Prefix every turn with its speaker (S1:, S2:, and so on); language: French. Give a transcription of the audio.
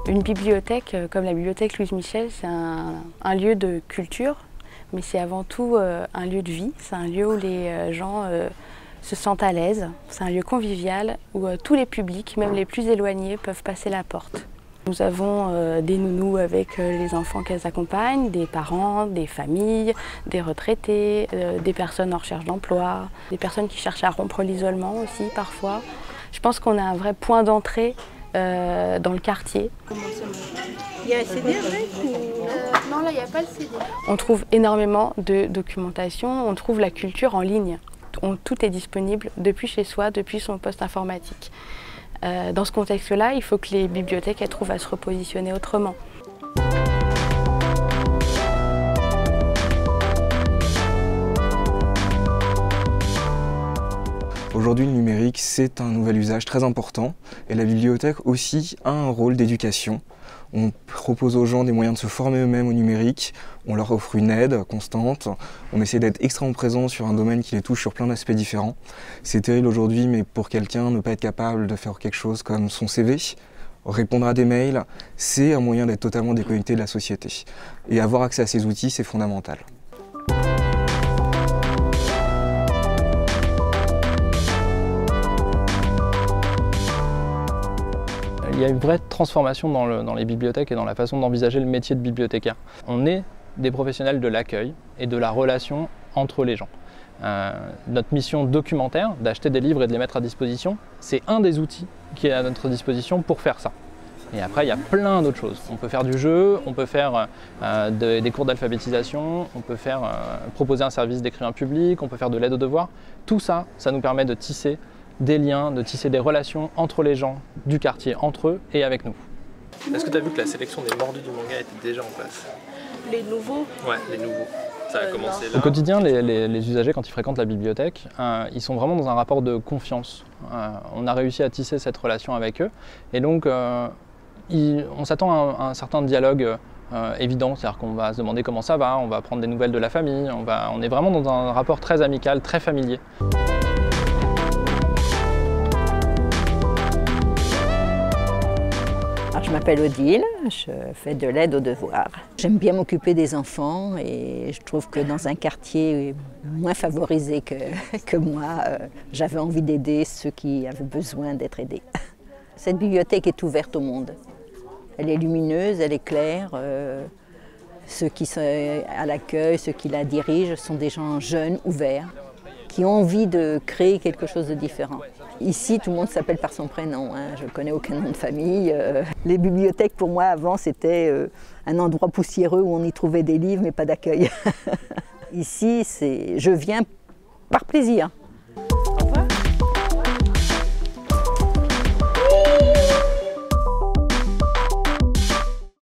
S1: Une bibliothèque, comme la bibliothèque Louise Michel, c'est un lieu de culture, mais c'est avant tout un lieu de vie. C'est un lieu où les gens se sentent à l'aise. C'est un lieu convivial où tous les publics, même les plus éloignés, peuvent passer la porte. Nous avons des nounous avec les enfants qu'elles accompagnent, des parents, des familles, des retraités, des personnes en recherche d'emploi, des personnes qui cherchent à rompre l'isolement aussi parfois. Je pense qu'on a un vrai point d'entrée dans le quartier.
S2: Il y a un CD avec ou...
S1: Non, là, il n'y a pas le CD. On trouve énormément de documentation, on trouve la culture en ligne. Tout est disponible depuis chez soi, depuis son poste informatique. Dans ce contexte-là, il faut que les bibliothèques trouvent à se repositionner autrement.
S3: Aujourd'hui, le numérique, c'est un nouvel usage très important et la bibliothèque aussi a un rôle d'éducation. On propose aux gens des moyens de se former eux-mêmes au numérique, on leur offre une aide constante, on essaie d'être extrêmement présent sur un domaine qui les touche sur plein d'aspects différents. C'est terrible aujourd'hui, mais pour quelqu'un, ne pas être capable de faire quelque chose comme son CV, répondre à des mails, c'est un moyen d'être totalement déconnecté de la société. Et avoir accès à ces outils, c'est fondamental.
S4: Il y a une vraie transformation dans les bibliothèques et dans la façon d'envisager le métier de bibliothécaire. On est des professionnels de l'accueil et de la relation entre les gens. Notre mission documentaire, d'acheter des livres et de les mettre à disposition, c'est un des outils qui est à notre disposition pour faire ça. Et après, il y a plein d'autres choses. On peut faire du jeu, on peut faire des cours d'alphabétisation, on peut proposer un service d'écrivain public, on peut faire de l'aide aux devoirs. Tout ça, ça nous permet de tisser des liens, de tisser des relations entre les gens du quartier, entre eux et avec nous. Est-ce que tu as vu que la sélection des mordus du manga était déjà en place?
S2: Les nouveaux?
S4: Ouais, les nouveaux. Ça a commencé là. Au quotidien, les usagers, quand ils fréquentent la bibliothèque, ils sont vraiment dans un rapport de confiance. On a réussi à tisser cette relation avec eux. Et donc, on s'attend à un certain dialogue évident. C'est-à-dire qu'on va se demander comment ça va, on va prendre des nouvelles de la famille. On est vraiment dans un rapport très amical, très familier.
S5: Je m'appelle Odile, je fais de l'aide aux devoirs. J'aime bien m'occuper des enfants et je trouve que dans un quartier moins favorisé que moi, j'avais envie d'aider ceux qui avaient besoin d'être aidés. Cette bibliothèque est ouverte au monde. Elle est lumineuse, elle est claire. Ceux qui sont à l'accueil, ceux qui la dirigent sont des gens jeunes, ouverts, qui ont envie de créer quelque chose de différent. Ici, tout le monde s'appelle par son prénom, hein. Je ne connais aucun nom de famille. Les bibliothèques, pour moi, avant, c'était un endroit poussiéreux où on y trouvait des livres, mais pas d'accueil. Ici, je viens par plaisir.